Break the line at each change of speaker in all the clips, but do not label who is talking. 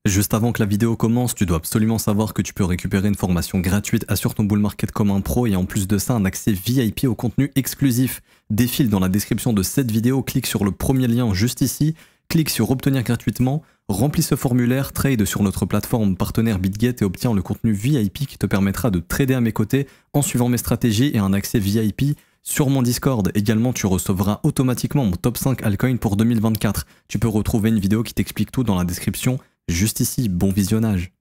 Juste avant que la vidéo commence, tu dois absolument savoir que tu peux récupérer une formation gratuite Assure ton bull market comme un pro et en plus de ça un accès VIP au contenu exclusif. Défile dans la description de cette vidéo, clique sur le premier lien juste ici, clique sur obtenir gratuitement, remplis ce formulaire, trade sur notre plateforme partenaire BitGet et obtiens le contenu VIP qui te permettra de trader à mes côtés en suivant mes stratégies et un accès VIP sur mon Discord. Également, tu recevras automatiquement mon top 5 altcoin pour 2024. Tu peux retrouver une vidéo qui t'explique tout dans la description juste ici. Bon visionnage.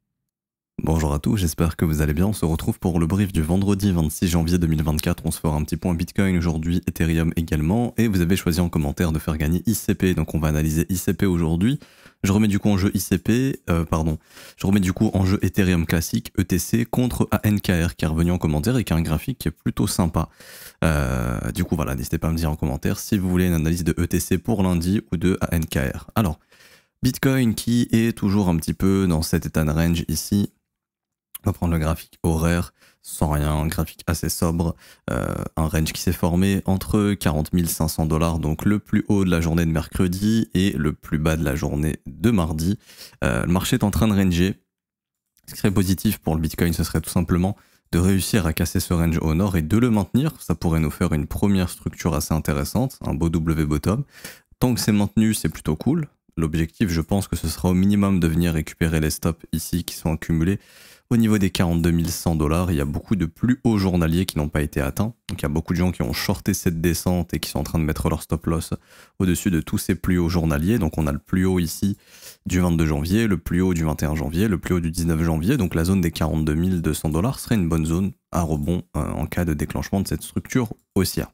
Bonjour à tous, j'espère que vous allez bien. On se retrouve pour le brief du vendredi 26 janvier 2024. On se fera un petit point Bitcoin aujourd'hui, Ethereum également. Et vous avez choisi en commentaire de faire gagner ICP. Donc on va analyser ICP aujourd'hui. Je remets du coup en jeu Je remets du coup en jeu Ethereum classique, ETC, contre ANKR qui est revenu en commentaire et qui a un graphique qui est plutôt sympa. Du coup voilà, n'hésitez pas à me dire en commentaire si vous voulez une analyse de ETC pour lundi ou de ANKR. Alors, Bitcoin qui est toujours un petit peu dans cet état de range ici. On va prendre le graphique horaire, sans rien, un graphique assez sobre, un range qui s'est formé entre 40 500 $, donc le plus haut de la journée de mercredi et le plus bas de la journée de mardi. Le marché est en train de ranger. Ce qui serait positif pour le Bitcoin, ce serait tout simplement de réussir à casser ce range au nord et de le maintenir. Ça pourrait nous faire une première structure assez intéressante, un beau W bottom. Tant que c'est maintenu, c'est plutôt cool. L'objectif, je pense que ce sera au minimum de venir récupérer les stops ici qui sont accumulés au niveau des 42 100 $. Il y a beaucoup de plus hauts journaliers qui n'ont pas été atteints. Donc il y a beaucoup de gens qui ont shorté cette descente et qui sont en train de mettre leur stop loss au-dessus de tous ces plus hauts journaliers. Donc on a le plus haut ici du 22 janvier, le plus haut du 21 janvier, le plus haut du 19 janvier. Donc la zone des 42 200 $ serait une bonne zone à rebond en cas de déclenchement de cette structure haussière.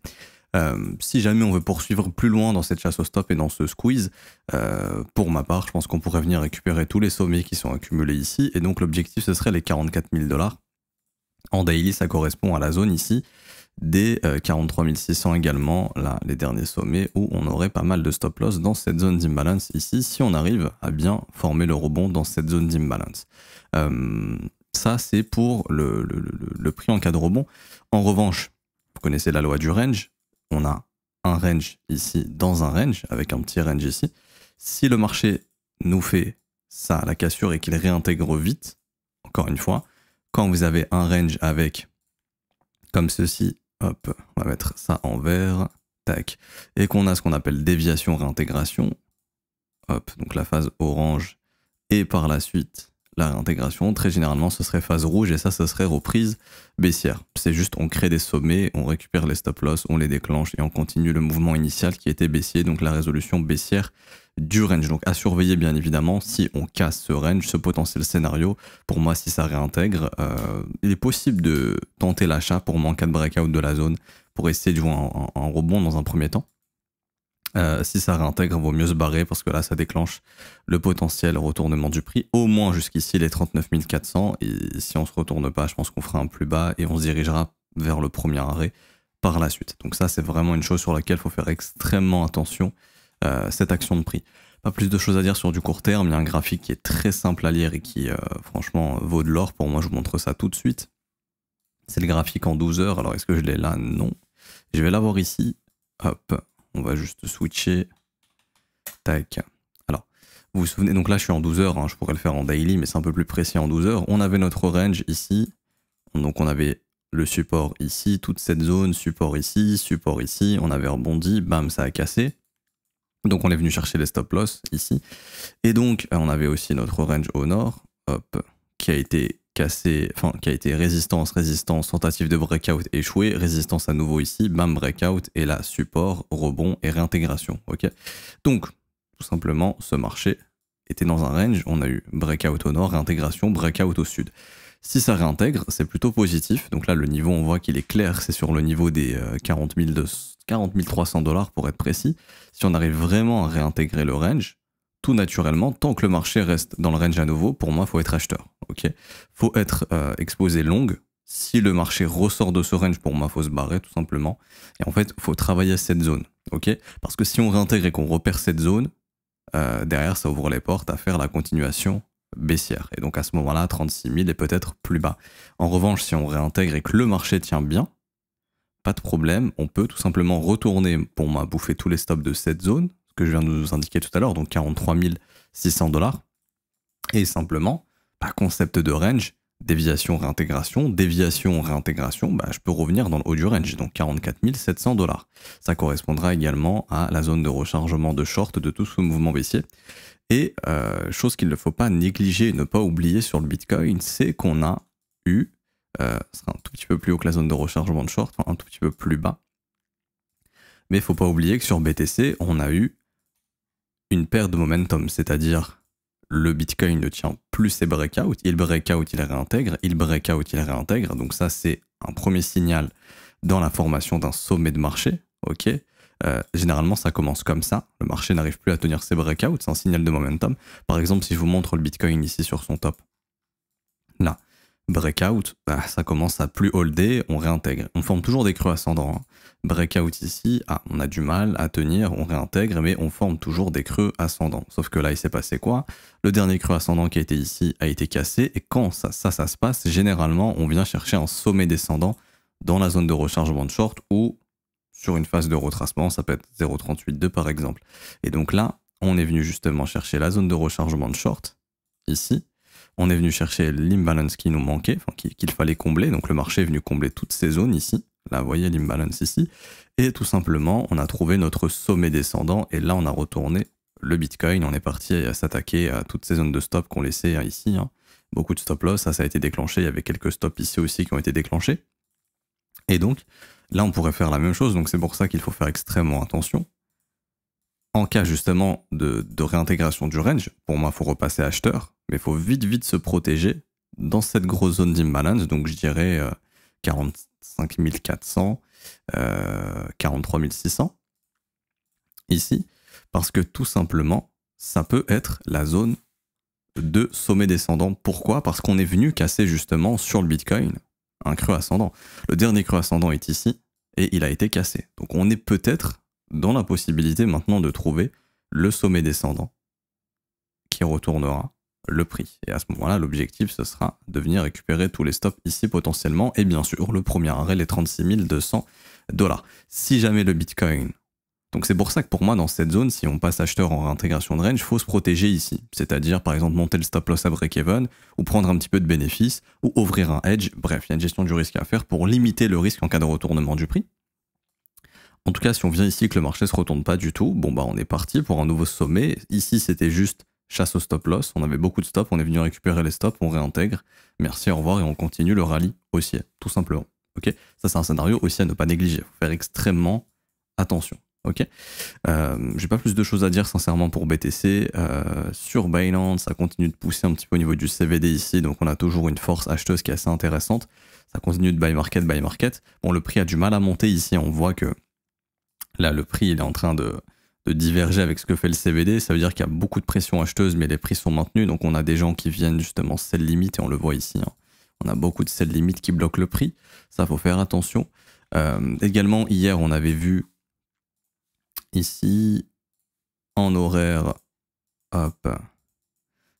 Si jamais on veut poursuivre plus loin dans cette chasse au stop et dans ce squeeze, pour ma part, je pense qu'on pourrait venir récupérer tous les sommets qui sont accumulés ici. Et donc l'objectif, ce serait les 44 000 $. En daily, ça correspond à la zone ici des 43 600 également, là, les derniers sommets, où on aurait pas mal de stop loss dans cette zone d'imbalance ici, si on arrive à bien former le rebond dans cette zone d'imbalance. Ça, c'est pour le prix en cas de rebond. En revanche, vous connaissez la loi du range. On a un range ici dans un range, avec un petit range ici. Si le marché nous fait ça, la cassure, et qu'il réintègre vite, encore une fois, quand vous avez un range avec, comme ceci, hop, on va mettre ça en vert, tac, et qu'on a ce qu'on appelle déviation, réintégration, hop, donc la phase orange, et par la suite la réintégration, très généralement ce serait phase rouge et ça serait reprise baissière. C'est juste on crée des sommets, on récupère les stop loss, on les déclenche et on continue le mouvement initial qui était baissier, donc la résolution baissière du range. Donc à surveiller bien évidemment si on casse ce range, ce potentiel scénario. Pour moi, si ça réintègre, il est possible de tenter l'achat pour moi en cas de breakout de la zone pour essayer de jouer en rebond dans un premier temps. Si ça réintègre, il vaut mieux se barrer parce que là, ça déclenche le potentiel retournement du prix, au moins jusqu'ici les 39 400. Et si on se retourne pas, je pense qu'on fera un plus bas et on se dirigera vers le premier arrêt par la suite. Donc ça, c'est vraiment une chose sur laquelle il faut faire extrêmement attention, cette action de prix. Pas plus de choses à dire sur du court terme. Il y a un graphique qui est très simple à lire et qui, franchement, vaut de l'or. Pour moi, je vous montre ça tout de suite. C'est le graphique en 12 heures. Alors, est-ce que je l'ai là? Non. Je vais l'avoir ici. Hop. On va juste switcher. Tac. Alors, vous vous souvenez, donc là je suis en 12 heures, hein, je pourrais le faire en daily, mais c'est un peu plus précis en 12 heures. On avait notre range ici. Donc on avait le support ici, toute cette zone, support ici, on avait rebondi, bam, ça a cassé. Donc on est venu chercher les stop loss ici. Et donc on avait aussi notre range au nord, hop, qui a été cassé, enfin qui a été résistance, tentative de breakout échoué, résistance à nouveau ici, bam, breakout, et là support, rebond et réintégration. Ok. Donc tout simplement ce marché était dans un range, on a eu breakout au nord, réintégration, breakout au sud. Si ça réintègre, c'est plutôt positif. Donc là le niveau, on voit qu'il est clair, c'est sur le niveau des 40 300 $ pour être précis. Si on arrive vraiment à réintégrer le range, tout naturellement, tant que le marché reste dans le range à nouveau, pour moi, il faut être acheteur. Ok, faut être exposé long. Si le marché ressort de ce range, pour moi, il faut se barrer tout simplement. Et en fait, il faut travailler cette zone. Ok, parce que si on réintègre et qu'on repère cette zone, derrière, ça ouvre les portes à faire la continuation baissière. Et donc à ce moment-là, 36 000 est peut-être plus bas. En revanche, si on réintègre et que le marché tient bien, pas de problème, on peut tout simplement retourner, pour moi, bouffer tous les stops de cette zone, que je viens de vous indiquer tout à l'heure, donc 43 600 $. Et simplement, concept de range, déviation, réintégration, je peux revenir dans le haut du range, donc 44 700 $. Ça correspondra également à la zone de rechargement de short de tout ce mouvement baissier. Et chose qu'il ne faut pas négliger et ne pas oublier sur le Bitcoin, c'est qu'on a eu, ce sera un tout petit peu plus haut que la zone de rechargement de short, enfin un tout petit peu plus bas, mais il ne faut pas oublier que sur BTC, on a eu une perte de momentum, c'est-à-dire le Bitcoin ne tient plus ses breakouts, il breakout, il réintègre, il breakout, il réintègre, donc ça c'est un premier signal dans la formation d'un sommet de marché, ok. Généralement ça commence comme ça, le marché n'arrive plus à tenir ses breakouts, c'est un signal de momentum. Par exemple, si je vous montre le Bitcoin ici sur son top, là, breakout, ça commence à plus holder, on réintègre. On forme toujours des creux ascendants. Hein. Breakout ici, on a du mal à tenir, on réintègre, mais on forme toujours des creux ascendants. Sauf que là, il s'est passé quoi? Le dernier creux ascendant qui a été ici a été cassé, et quand ça se passe, généralement, on vient chercher un sommet descendant dans la zone de rechargement de short ou sur une phase de retracement, ça peut être 0,382 par exemple. Et donc là, on est venu justement chercher la zone de rechargement de short, ici. On est venu chercher l'imbalance qui nous manquait, qu'il fallait combler. Donc le marché est venu combler toutes ces zones ici. Là, vous voyez l'imbalance ici. Et tout simplement, on a trouvé notre sommet descendant. Et là, on a retourné le Bitcoin. On est parti à s'attaquer à toutes ces zones de stop qu'on laissait ici. Hein. Beaucoup de stop loss, ça a été déclenché. Il y avait quelques stops ici aussi qui ont été déclenchés. Et donc, là, on pourrait faire la même chose. Donc c'est pour ça qu'il faut faire extrêmement attention. En cas justement de réintégration du range, pour moi, il faut repasser acheteur, mais il faut vite se protéger dans cette grosse zone d'imbalance, donc je dirais 45 400, 43 600, ici, parce que tout simplement, ça peut être la zone de sommet descendant. Pourquoi? Parce qu'on est venu casser justement sur le Bitcoin un creux ascendant. Le dernier creux ascendant est ici, et il a été cassé. Donc on est peut-être dans la possibilité maintenant de trouver le sommet descendant qui retournera le prix. Et à ce moment-là, l'objectif, ce sera de venir récupérer tous les stops ici potentiellement. Et bien sûr, le premier arrêt, les 36 200 $. Si jamais le Bitcoin... Donc c'est pour ça que pour moi, dans cette zone, si on passe acheteur en réintégration de range, il faut se protéger ici. C'est-à-dire, par exemple, monter le stop loss à break-even, ou prendre un petit peu de bénéfice, ou ouvrir un hedge. Bref, il y a une gestion du risque à faire pour limiter le risque en cas de retournement du prix. En tout cas, si on vient ici et que le marché ne se retourne pas du tout, bon bah on est parti pour un nouveau sommet. Ici, c'était juste chasse au stop loss. On avait beaucoup de stops, on est venu récupérer les stops, on réintègre. Merci, au revoir, et on continue le rallye haussier, tout simplement. Ok, ça c'est un scénario aussi à ne pas négliger. Il faut faire extrêmement attention. Ok, j'ai pas plus de choses à dire sincèrement pour BTC. Sur Binance, ça continue de pousser un petit peu au niveau du CVD ici, donc on a toujours une force acheteuse qui est assez intéressante. Ça continue de buy market. Bon, le prix a du mal à monter ici, on voit que là, le prix il est en train de diverger avec ce que fait le CVD. Ça veut dire qu'il y a beaucoup de pression acheteuse, mais les prix sont maintenus. Donc, on a des gens qui viennent justement sell limit, et on le voit ici. Hein. On a beaucoup de sell limit qui bloquent le prix. Ça, faut faire attention. Également, hier, on avait vu ici, en horaire, hop,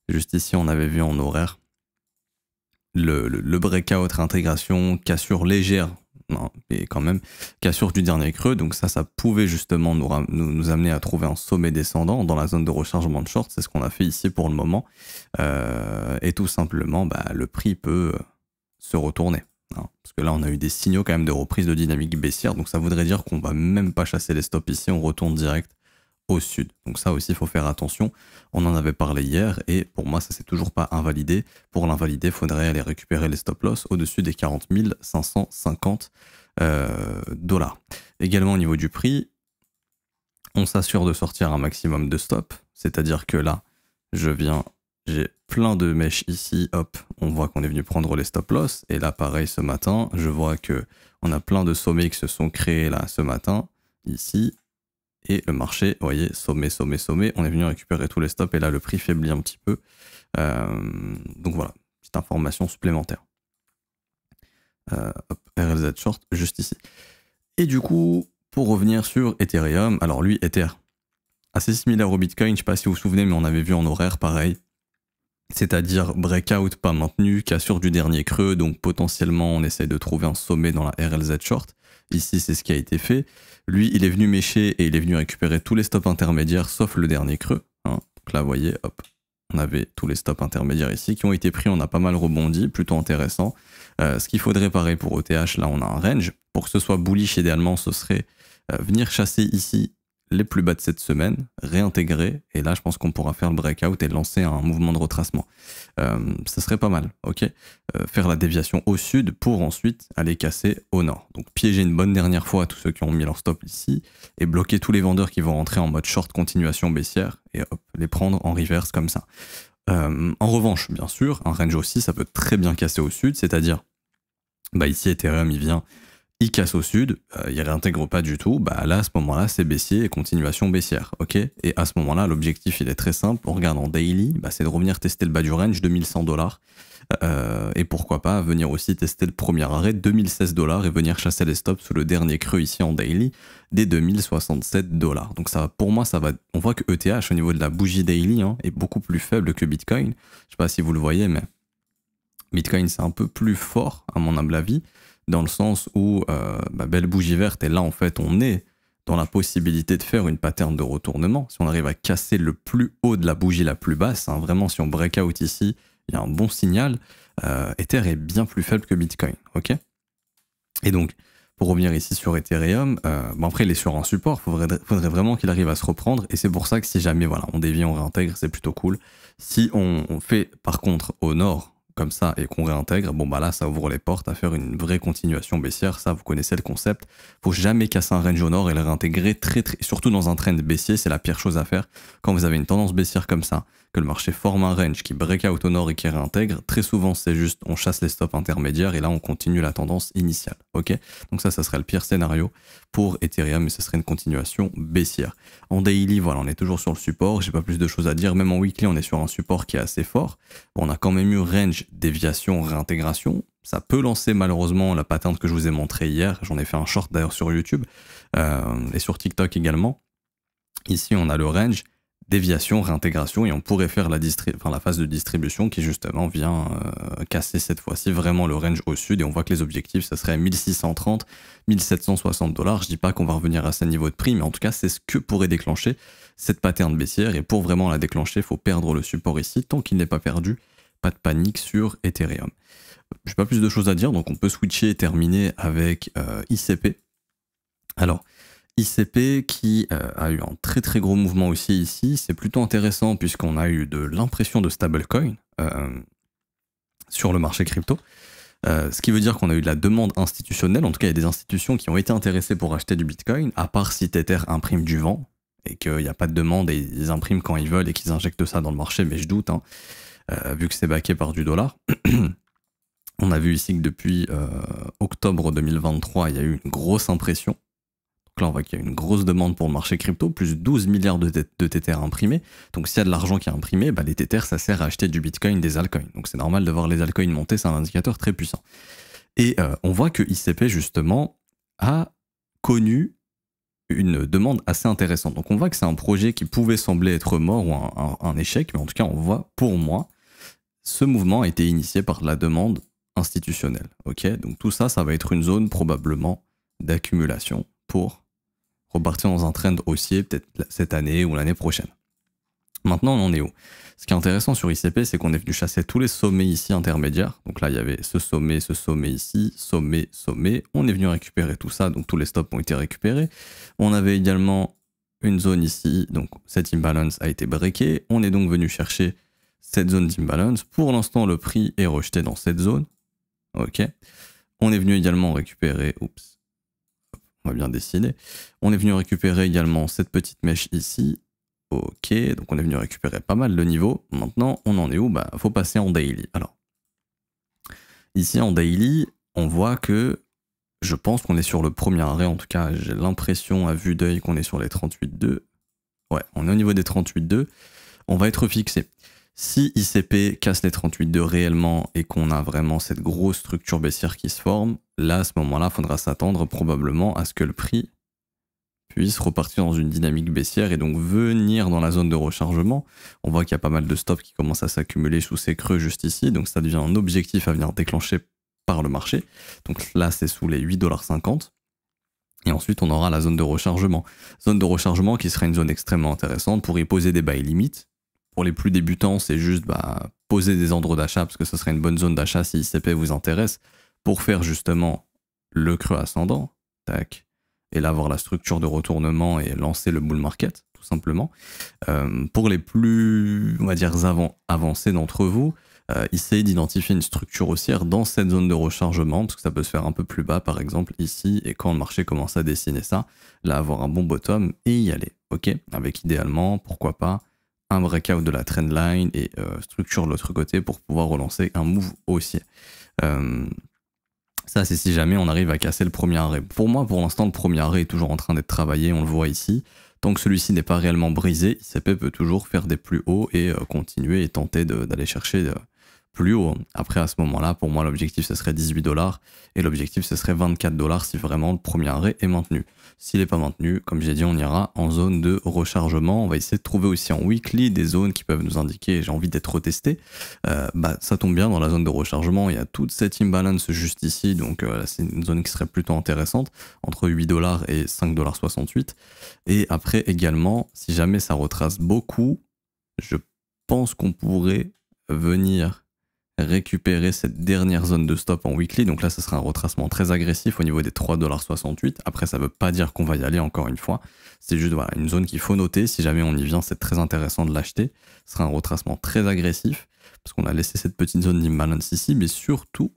juste ici, on avait vu en horaire le breakout réintégration, cassure légère, non, mais quand même, cassure du dernier creux, donc ça pouvait justement nous amener à trouver un sommet descendant dans la zone de rechargement de short, c'est ce qu'on a fait ici pour le moment, et tout simplement, le prix peut se retourner, hein, parce que là on a eu des signaux quand même de reprise de dynamique baissière, donc ça voudrait dire qu'on va même pas chasser les stops ici, on retourne direct au sud. Donc ça aussi, il faut faire attention. On en avait parlé hier et pour moi, ça c'est toujours pas invalidé. Pour l'invalider, il faudrait aller récupérer les stop loss au-dessus des 40 550 $. Également au niveau du prix, on s'assure de sortir un maximum de stop. C'est-à-dire que là, j'ai plein de mèches ici, hop, on voit qu'on est venu prendre les stop loss. Et là, pareil, ce matin, je vois que on a plein de sommets qui se sont créés là ce matin, ici. Et le marché, vous voyez, sommet, on est venu récupérer tous les stops et là le prix faiblit un petit peu. Donc voilà, petite information supplémentaire. Hop, RLZ short, juste ici. Et du coup, pour revenir sur Ethereum, alors lui, Ether, assez similaire au Bitcoin, je ne sais pas si vous vous souvenez, mais on avait vu en horaire pareil. C'est-à-dire breakout pas maintenu, cassure du dernier creux, donc potentiellement on essaye de trouver un sommet dans la RLZ short. Ici, c'est ce qui a été fait. Lui, il est venu mécher et il est venu récupérer tous les stops intermédiaires, sauf le dernier creux. Hein. Donc là, vous voyez, hop, On avait tous les stops intermédiaires ici qui ont été pris, on a pas mal rebondi, plutôt intéressant. Ce qu'il faudrait pareil pour ETH, là on a un range. Pour que ce soit bullish idéalement, ce serait venir chasser ici les plus bas de cette semaine, réintégrer, et là je pense qu'on pourra faire le breakout et lancer un mouvement de retracement. Ça serait pas mal, ok. Faire la déviation au sud pour ensuite aller casser au nord. Donc piéger une bonne dernière fois tous ceux qui ont mis leur stop ici, et bloquer tous les vendeurs qui vont rentrer en mode short continuation baissière, et hop, les prendre en reverse comme ça. En revanche, bien sûr, un range aussi, ça peut très bien casser au sud, c'est-à-dire, bah ici Ethereum il vient, il casse au sud, il réintègre pas du tout, bah là à ce moment-là c'est baissier et continuation baissière, ok. Et à ce moment-là l'objectif il est très simple, on regarde en daily, bah, c'est de revenir tester le bas du range de 1100 $, et pourquoi pas venir aussi tester le premier arrêt 2016 $ et venir chasser les stops sous le dernier creux ici en daily des 2067 $. Donc ça, pour moi ça va, on voit que ETH au niveau de la bougie daily est beaucoup plus faible que Bitcoin, je sais pas si vous le voyez mais Bitcoin c'est un peu plus fort à mon humble avis, dans le sens où belle bougie verte, et là en fait on est dans la possibilité de faire une pattern de retournement. Si on arrive à casser le plus haut de la bougie la plus basse, vraiment si on break out ici, il y a un bon signal, Ether est bien plus faible que Bitcoin, ok. Et donc, pour revenir ici sur Ethereum, après il est sur un support, faudrait vraiment qu'il arrive à se reprendre, et c'est pour ça que si jamais voilà, on dévie, on réintègre, c'est plutôt cool. Si on fait par contre au nord, comme ça, et qu'on réintègre, bon bah là ça ouvre les portes à faire une vraie continuation baissière, ça vous connaissez le concept. Faut jamais casser un range au nord et le réintégrer surtout dans un trend baissier, c'est la pire chose à faire. Quand vous avez une tendance baissière comme ça, que le marché forme un range qui break out au nord et qui réintègre, très souvent c'est juste on chasse les stops intermédiaires et là on continue la tendance initiale, ok. Donc ça serait le pire scénario pour Ethereum et ce serait une continuation baissière. En daily, voilà, on est toujours sur le support, j'ai pas plus de choses à dire, même en weekly on est sur un support qui est assez fort. On a quand même eu range, déviation, réintégration. Ça peut lancer malheureusement la pattern que je vous ai montré hier, j'en ai fait un short d'ailleurs sur YouTube et sur TikTok également. Ici on a le range, déviation, réintégration, et on pourrait faire la phase de distribution qui justement vient casser cette fois-ci vraiment le range au sud, et on voit que les objectifs ça serait 1630, 1760 $. Je dis pas qu'on va revenir à ce niveau de prix, mais en tout cas c'est ce que pourrait déclencher cette pattern baissière, et pour vraiment la déclencher, il faut perdre le support ici. Tant qu'il n'est pas perdu, pas de panique sur Ethereum. J'ai pas plus de choses à dire, donc on peut switcher et terminer avec ICP. Alors, ICP qui a eu un très très gros mouvement aussi ici, c'est plutôt intéressant puisqu'on a eu de l'impression de stablecoin sur le marché crypto, ce qui veut dire qu'on a eu de la demande institutionnelle, en tout cas il y a des institutions qui ont été intéressées pour acheter du Bitcoin, à part si Tether imprime du vent, et qu'il n'y a pas de demande et ils impriment quand ils veulent et qu'ils injectent ça dans le marché, mais je doute, vu que c'est backé par du dollar. On a vu ici que depuis octobre 2023, il y a eu une grosse impression. Donc là, on voit qu'il y a une grosse demande pour le marché crypto, plus 12 milliards de Tether imprimés. Donc s'il y a de l'argent qui est imprimé, les Tether, ça sert à acheter du Bitcoin, des altcoins. Donc c'est normal de voir les altcoins monter, c'est un indicateur très puissant. Et on voit que ICP, justement, a connu une demande assez intéressante. Donc on voit que c'est un projet qui pouvait sembler être mort ou un échec, mais en tout cas, on voit, pour moi, ce mouvement a été initié par la demande institutionnelle. Ok, donc tout ça, ça va être une zone probablement d'accumulation pour repartir dans un trend haussier peut-être cette année ou l'année prochaine. Maintenant, on en est où? Ce qui est intéressant sur ICP, c'est qu'on est venu chasser tous les sommets ici intermédiaires. Donc là, il y avait ce sommet ici, sommet, sommet. On est venu récupérer tout ça, donc tous les stops ont été récupérés. On avait également une zone ici, donc cette imbalance a été breakée. On est donc venu chercher cette zone d'imbalance. Pour l'instant, le prix est rejeté dans cette zone. Ok. On est venu également récupérer, oups, on va bien dessiner. On est venu récupérer également cette petite mèche ici. Ok, donc on est venu récupérer pas mal le niveau. Maintenant, on en est où? Faut passer en daily. Alors, ici en daily, on voit que je pense qu'on est sur le premier arrêt. En tout cas, j'ai l'impression à vue d'œil qu'on est sur les 38,2. Ouais, on est au niveau des 38,2. On va être fixé. Si ICP casse les 38,2 réellement et qu'on a vraiment cette grosse structure baissière qui se forme, là, à ce moment-là, il faudra s'attendre probablement à ce que le prix puisse repartir dans une dynamique baissière et donc venir dans la zone de rechargement. On voit qu'il y a pas mal de stops qui commencent à s'accumuler sous ces creux juste ici, donc ça devient un objectif à venir déclencher par le marché. Donc là, c'est sous les 8,50 $. Et ensuite, on aura la zone de rechargement. Zone de rechargement qui sera une zone extrêmement intéressante pour y poser des buy limits, pour les plus débutants, c'est juste poser des ordres d'achat, parce que ce serait une bonne zone d'achat si ICP vous intéresse, pour faire justement le creux ascendant, tac, et là avoir la structure de retournement et lancer le bull market, tout simplement. Pour les plus, on va dire, avancés d'entre vous, essayez d'identifier une structure haussière dans cette zone de rechargement, parce que ça peut se faire un peu plus bas, par exemple ici, et quand le marché commence à dessiner ça, là avoir un bon bottom et y aller, ok, avec idéalement, pourquoi pas, un breakout de la trendline et structure de l'autre côté pour pouvoir relancer un move haussier. Ça, c'est si jamais on arrive à casser le premier arrêt. Pour moi, pour l'instant, le premier arrêt est toujours en train d'être travaillé, on le voit ici. Tant que celui-ci n'est pas réellement brisé, ICP peut toujours faire des plus hauts et continuer et tenter d'aller chercher plus haut. Après, à ce moment-là, pour moi, l'objectif, ce serait 18 $ et l'objectif, ce serait 24 $ si vraiment le premier arrêt est maintenu. S'il n'est pas maintenu, comme j'ai dit, on ira en zone de rechargement. On va essayer de trouver aussi en weekly des zones qui peuvent nous indiquer j'ai envie d'être retesté. Ça tombe bien, dans la zone de rechargement, il y a toute cette imbalance juste ici, donc c'est une zone qui serait plutôt intéressante, entre 8 $ et 5,68 $. Et après également, si jamais ça retrace beaucoup, je pense qu'on pourrait venir récupérer cette dernière zone de stop en weekly. Donc là, ce sera un retracement très agressif au niveau des 3,68 $. Après, ça ne veut pas dire qu'on va y aller encore une fois. C'est juste voilà, une zone qu'il faut noter. Si jamais on y vient, c'est très intéressant de l'acheter. Ce sera un retracement très agressif parce qu'on a laissé cette petite zone d'imbalance ici. Mais surtout,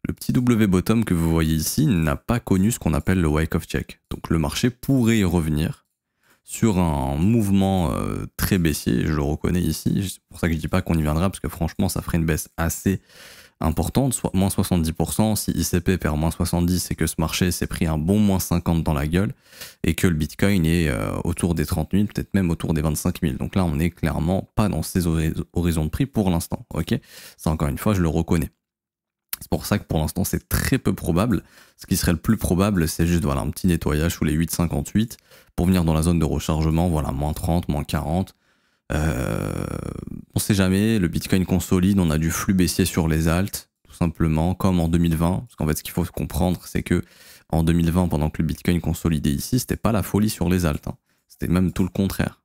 le petit W bottom que vous voyez ici n'a pas connu ce qu'on appelle le wake of check. Donc le marché pourrait y revenir sur un mouvement très baissier, je le reconnais ici, c'est pour ça que je dis pas qu'on y viendra, parce que franchement ça ferait une baisse assez importante, soit moins 70%, si ICP perd moins 70, c'est que ce marché s'est pris un bon moins 50 dans la gueule, et que le Bitcoin est autour des 30 000, peut-être même autour des 25 000, donc là on n'est clairement pas dans ces horizons de prix pour l'instant, ok. Ça encore une fois je le reconnais. C'est pour ça que pour l'instant c'est très peu probable. Ce qui serait le plus probable, c'est juste voilà, un petit nettoyage sous les 8,58 pour venir dans la zone de rechargement, voilà, moins 30, moins 40. On sait jamais, le Bitcoin consolide, on a du flux baissier sur les alts, tout simplement, comme en 2020. Parce qu'en fait, ce qu'il faut comprendre, c'est que en 2020, pendant que le Bitcoin consolidait ici, c'était pas la folie sur les alts. Hein. C'était même tout le contraire.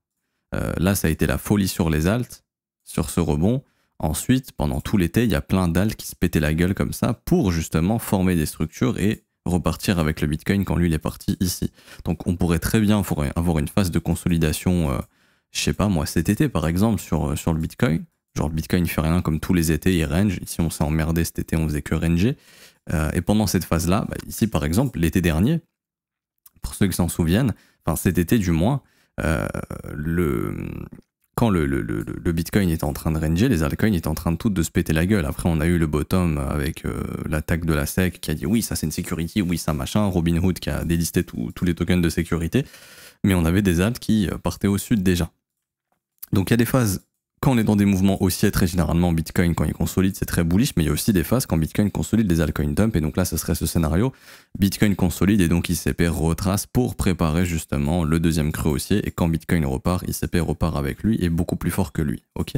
Là, ça a été la folie sur les alts, sur ce rebond. Ensuite, pendant tout l'été, il y a plein d'alts qui se pétaient la gueule comme ça pour justement former des structures et repartir avec le Bitcoin quand lui il est parti ici. Donc on pourrait très bien avoir une phase de consolidation, je sais pas moi, cet été par exemple sur le Bitcoin. Genre le Bitcoin il fait rien comme tous les étés, il range. Ici on s'est emmerdé cet été, on faisait que ranger. Et pendant cette phase-là, ici par exemple, l'été dernier, pour ceux qui s'en souviennent, enfin cet été du moins, quand le Bitcoin était en train de ranger, les altcoins étaient en train de se péter la gueule. Après, on a eu le bottom avec l'attaque de la SEC qui a dit oui, ça c'est une security, oui, ça machin. Robinhood qui a délisté tous les tokens de sécurité. Mais on avait des alts qui partaient au sud déjà. Donc il y a des phases, quand on est dans des mouvements haussiers, très généralement, Bitcoin, quand il consolide, c'est très bullish. Mais il y a aussi des phases quand Bitcoin consolide, les altcoins dump. Et donc là, ce serait ce scénario. Bitcoin consolide et donc ICP retrace pour préparer justement le deuxième creux haussier. Et quand Bitcoin repart, ICP repart avec lui et beaucoup plus fort que lui. Ok.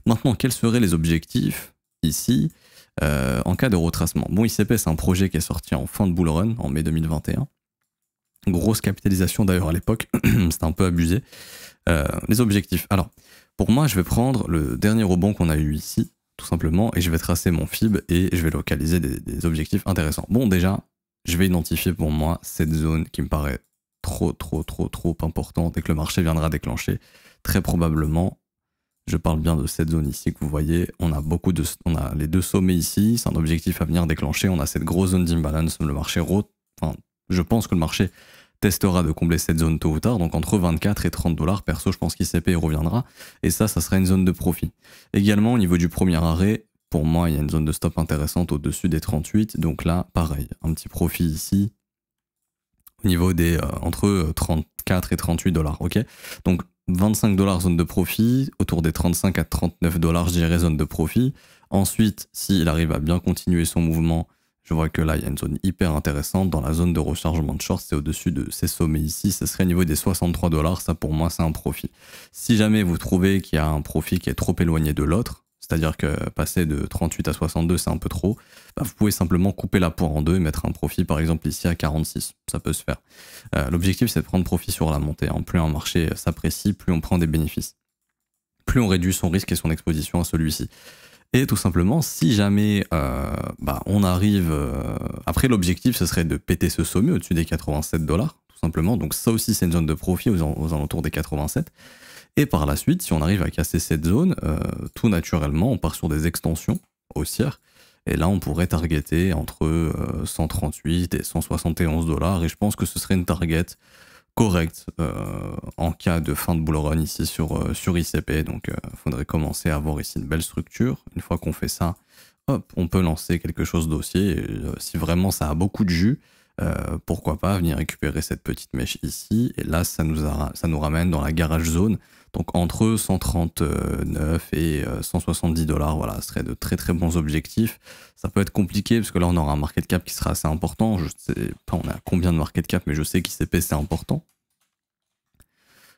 Maintenant, quels seraient les objectifs ici en cas de retracement? Bon, ICP, c'est un projet qui est sorti en fin de bull run, en mai 2021. Grosse capitalisation d'ailleurs à l'époque. C'était un peu abusé. Les objectifs. Alors, pour moi, je vais prendre le dernier rebond qu'on a eu ici, tout simplement, et je vais tracer mon FIB et je vais localiser des objectifs intéressants. Bon, déjà, je vais identifier pour moi cette zone qui me paraît trop importante et que le marché viendra déclencher. Très probablement, je parle bien de cette zone ici que vous voyez, on a les deux sommets ici, c'est un objectif à venir déclencher, on a cette grosse zone d'imbalance, le marché je pense que le marché testera de combler cette zone tôt ou tard, donc entre 24 et 30 $, perso je pense qu'ICP reviendra, et ça sera une zone de profit. Également au niveau du premier arrêt, pour moi il y a une zone de stop intéressante au-dessus des 38, donc là pareil, un petit profit ici, au niveau des entre 34 et 38 $, ok. Donc 25 $ zone de profit, autour des 35 à 39 $, je dirais zone de profit. Ensuite, s'il arrive à bien continuer son mouvement, je vois que là, il y a une zone hyper intéressante dans la zone de rechargement de short, c'est au-dessus de ces sommets ici, ça serait au niveau des 63 $, ça pour moi c'est un profit. Si jamais vous trouvez qu'il y a un profit qui est trop éloigné de l'autre, c'est-à-dire que passer de 38 à 62 c'est un peu trop, vous pouvez simplement couper la poire en deux et mettre un profit par exemple ici à 46, ça peut se faire. L'objectif c'est de prendre profit sur la montée, hein. Plus un marché s'apprécie, plus on prend des bénéfices. plus on réduit son risque et son exposition à celui-ci. Et tout simplement, si jamais on arrive... Après, l'objectif, ce serait de péter ce sommet au-dessus des 87 $, tout simplement. Donc ça aussi, c'est une zone de profit aux alentours des 87. Et par la suite, si on arrive à casser cette zone, tout naturellement, on part sur des extensions haussières. Et là, on pourrait targeter entre 138 et 171 $. Et je pense que ce serait une target correcte en cas de fin de bull run ici sur ICP. Donc, il faudrait commencer à avoir ici une belle structure. Une fois qu'on fait ça, hop, on peut lancer quelque chose d'haussier. Si vraiment ça a beaucoup de jus, pourquoi pas venir récupérer cette petite mèche ici. Et là, ça nous ramène dans la garage zone. Donc entre 139 et 170 $, voilà, ce serait de très très bons objectifs. Ça peut être compliqué parce que là on aura un market cap qui sera assez important. Je sais pas on est à combien de market cap, mais je sais qu'ICP c'est important.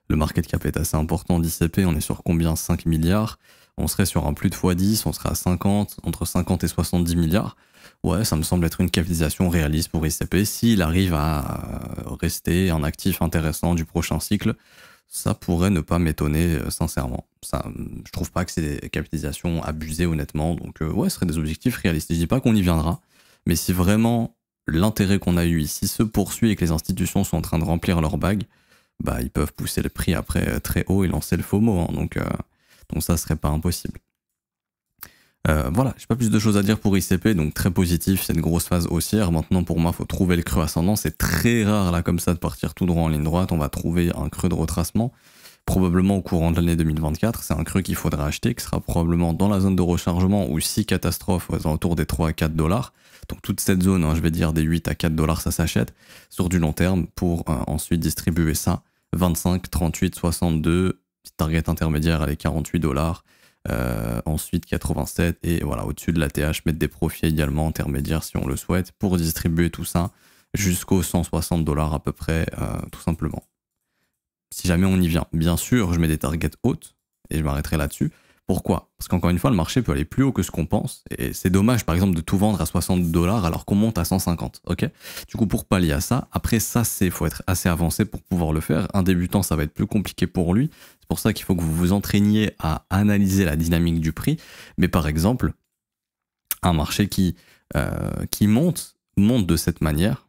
Le market cap est assez important d'ICP, on est sur combien? 5 milliards. On serait sur un plus de x10, on serait à 50, entre 50 et 70 milliards. Ouais, ça me semble être une capitalisation réaliste pour ICP. S'il arrive à rester un actif intéressant du prochain cycle, ça pourrait ne pas m'étonner sincèrement. Ça, je trouve pas que c'est des capitalisations abusées honnêtement. Donc ouais, ce serait des objectifs réalistes. Je dis pas qu'on y viendra, mais si vraiment l'intérêt qu'on a eu ici se poursuit et que les institutions sont en train de remplir leur bague, bah ils peuvent pousser le prix après très haut et lancer le FOMO. Hein. Donc ça serait pas impossible. Voilà, j'ai pas plus de choses à dire pour ICP, donc très positif, c'est une grosse phase haussière. Maintenant pour moi, il faut trouver le creux ascendant, c'est très rare là comme ça de partir tout droit en ligne droite, on va trouver un creux de retracement, probablement au courant de l'année 2024, c'est un creux qu'il faudra acheter, qui sera probablement dans la zone de rechargement ou si catastrophe aux alentours des 3 à 4 $. Donc toute cette zone, hein, je vais dire des 8 à 4 $, ça s'achète sur du long terme pour ensuite distribuer ça, 25, 38, 62, petite target intermédiaire, allez 48 $. Ensuite 87 et voilà au-dessus de la TH mettre des profits également intermédiaires si on le souhaite pour distribuer tout ça jusqu'aux 160 $ à peu près tout simplement. Si jamais on y vient, bien sûr je mets des targets hautes et je m'arrêterai là-dessus. Pourquoi? Parce qu'encore une fois le marché peut aller plus haut que ce qu'on pense et c'est dommage par exemple de tout vendre à 60 $ alors qu'on monte à 150, ok? Du coup pour pallier à ça, après ça faut être assez avancé pour pouvoir le faire. Un débutant ça va être plus compliqué pour lui. C'est pour ça qu'il faut que vous vous entraîniez à analyser la dynamique du prix. Mais par exemple, un marché qui monte de cette manière,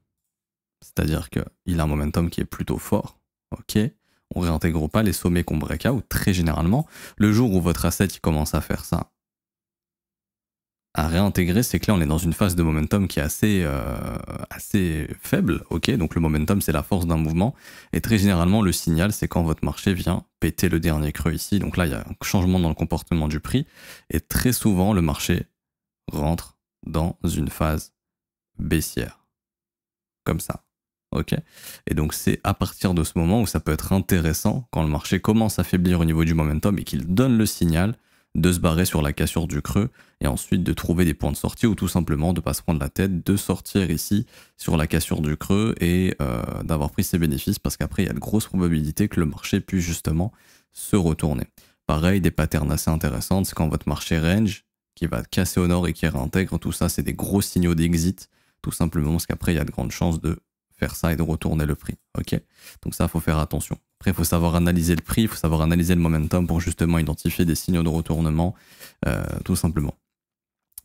c'est-à-dire qu'il a un momentum qui est plutôt fort, ok, on réintègre pas les sommets qu'on breakout très généralement. Le jour où votre asset il commence à faire ça, à réintégrer, c'est que là on est dans une phase de momentum qui est assez faible, ok, donc le momentum c'est la force d'un mouvement, et très généralement le signal c'est quand votre marché vient péter le dernier creux ici, donc là il y a un changement dans le comportement du prix, et très souvent le marché rentre dans une phase baissière, comme ça. Ok, et donc c'est à partir de ce moment où ça peut être intéressant quand le marché commence à faiblir au niveau du momentum et qu'il donne le signal de se barrer sur la cassure du creux et ensuite de trouver des points de sortie ou tout simplement de pas se prendre la tête, de sortir ici sur la cassure du creux et d'avoir pris ses bénéfices parce qu'après il y a de grosses probabilités que le marché puisse justement se retourner. Pareil, des patterns assez intéressantes, c'est quand votre marché range qui va casser au nord et qui réintègre, tout ça c'est des gros signaux d'exit, tout simplement parce qu'après il y a de grandes chances de faire ça et de retourner le prix, ok? Donc ça, faut faire attention. Après, il faut savoir analyser le prix, il faut savoir analyser le momentum pour justement identifier des signaux de retournement, tout simplement.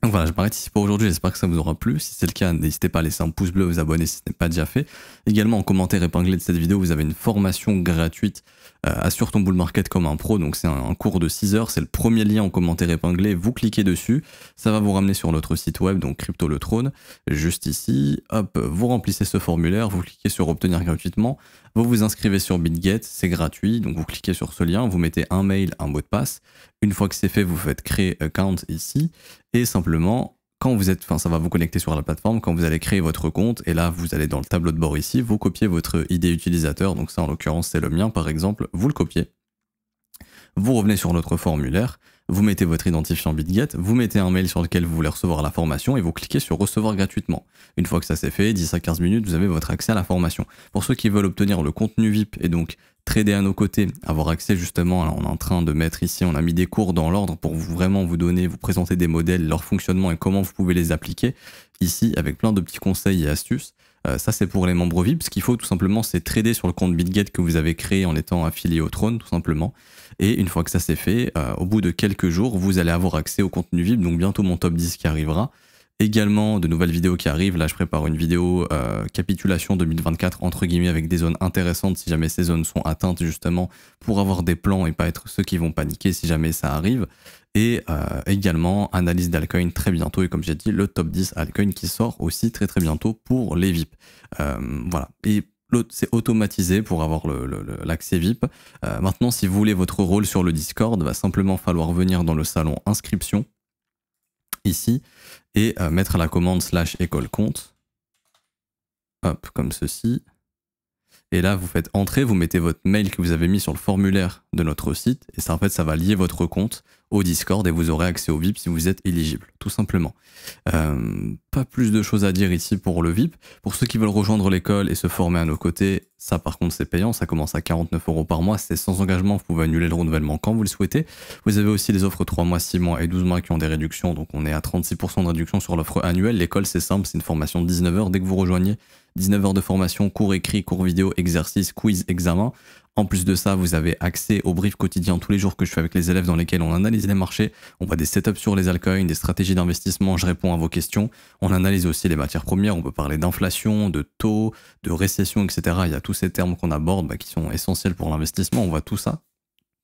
Donc voilà, je m'arrête ici pour aujourd'hui, j'espère que ça vous aura plu. Si c'est le cas, n'hésitez pas à laisser un pouce bleu, vous abonner si ce n'est pas déjà fait. Également, en commentaire épinglé de cette vidéo, vous avez une formation gratuite Assure ton bull market comme un pro. Donc c'est un cours de 6 heures, c'est le premier lien en commentaire épinglé, vous cliquez dessus, ça va vous ramener sur notre site web, donc Crypto Le Trône, juste ici, hop, vous remplissez ce formulaire, vous cliquez sur obtenir gratuitement, vous vous inscrivez sur BitGet, c'est gratuit, donc vous cliquez sur ce lien, vous mettez un mail, un mot de passe, une fois que c'est fait, vous faites créer account ici, et simplement, quand vous êtes, ça va vous connecter sur la plateforme, quand vous allez créer votre compte, et là vous allez dans le tableau de bord ici, vous copiez votre ID utilisateur, donc ça en l'occurrence c'est le mien par exemple, vous le copiez, vous revenez sur notre formulaire, vous mettez votre identifiant BitGet, vous mettez un mail sur lequel vous voulez recevoir la formation et vous cliquez sur recevoir gratuitement. Une fois que ça c'est fait, 10 à 15 minutes, vous avez votre accès à la formation. Pour ceux qui veulent obtenir le contenu VIP et donc trader à nos côtés, avoir accès justement, on est en train de mettre ici, on a mis des cours dans l'ordre pour vraiment vous donner, vous présenter des modèles, leur fonctionnement et comment vous pouvez les appliquer ici avec plein de petits conseils et astuces. Ça, c'est pour les membres VIP. Ce qu'il faut tout simplement, c'est trader sur le compte BitGet que vous avez créé en étant affilié au Trône, tout simplement. Et une fois que ça c'est fait, au bout de quelques jours, vous allez avoir accès au contenu VIP. Donc bientôt mon top 10 qui arrivera. Également de nouvelles vidéos qui arrivent. Là, je prépare une vidéo capitulation 2024 entre guillemets avec des zones intéressantes si jamais ces zones sont atteintes justement pour avoir des plans et pas être ceux qui vont paniquer si jamais ça arrive. Et également analyse d'altcoin très bientôt et comme j'ai dit le top 10 altcoin qui sort aussi très très bientôt pour les VIP. Voilà. Et c'est automatisé pour avoir l'accès VIP. Maintenant, si vous voulez votre rôle sur le Discord, va simplement falloir venir dans le salon inscription ici et mettre la commande /école-compte. Hop, comme ceci. Et là, vous faites entrer, vous mettez votre mail que vous avez mis sur le formulaire de notre site. Et ça, en fait, ça va lier votre compte au Discord et vous aurez accès au VIP si vous êtes éligible, tout simplement. Pas plus de choses à dire ici pour le VIP. Pour ceux qui veulent rejoindre l'école et se former à nos côtés, ça par contre c'est payant, ça commence à 49 € par mois, c'est sans engagement, vous pouvez annuler le renouvellement quand vous le souhaitez. Vous avez aussi les offres 3 mois, 6 mois et 12 mois qui ont des réductions, donc on est à 36% de réduction sur l'offre annuelle. L'école c'est simple, c'est une formation de 19 heures dès que vous rejoignez, 19 heures de formation, cours écrit, cours vidéo, exercice, quiz, examen. En plus de ça, vous avez accès au brief quotidien tous les jours que je fais avec les élèves dans lesquels on analyse les marchés, on voit des setups sur les altcoins, des stratégies d'investissement, je réponds à vos questions. On analyse aussi les matières premières, on peut parler d'inflation, de taux, de récession, etc. Il y a tous ces termes qu'on aborde qui sont essentiels pour l'investissement, on voit tout ça.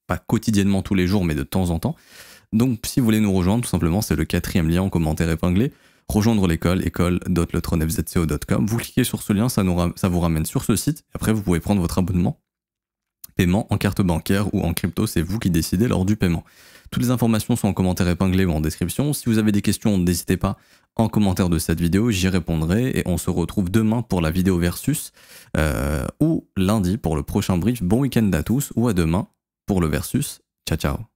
Pas quotidiennement tous les jours, mais de temps en temps. Donc si vous voulez nous rejoindre, tout simplement, c'est le 4e lien en commentaire épinglé. Rejoindre l'école, école.letronfzco.com. Vous cliquez sur ce lien, ça vous ramène sur ce site. Et après, vous pouvez prendre votre abonnement. Paiement en carte bancaire ou en crypto, c'est vous qui décidez lors du paiement. Toutes les informations sont en commentaire épinglé ou en description. Si vous avez des questions, n'hésitez pas en commentaire de cette vidéo, j'y répondrai et on se retrouve demain pour la vidéo versus ou lundi pour le prochain brief. Bon week-end à tous ou à demain pour le versus. Ciao ciao.